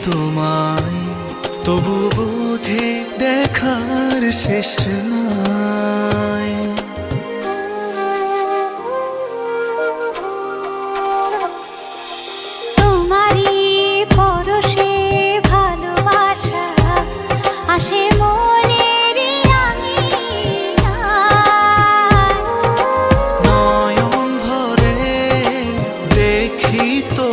তোমায়, তবু বুঝি দেখার শেষ নাই। তোমারই পরশে ভালোবাসা আসে মনের নয়ন ভরে দেখি তো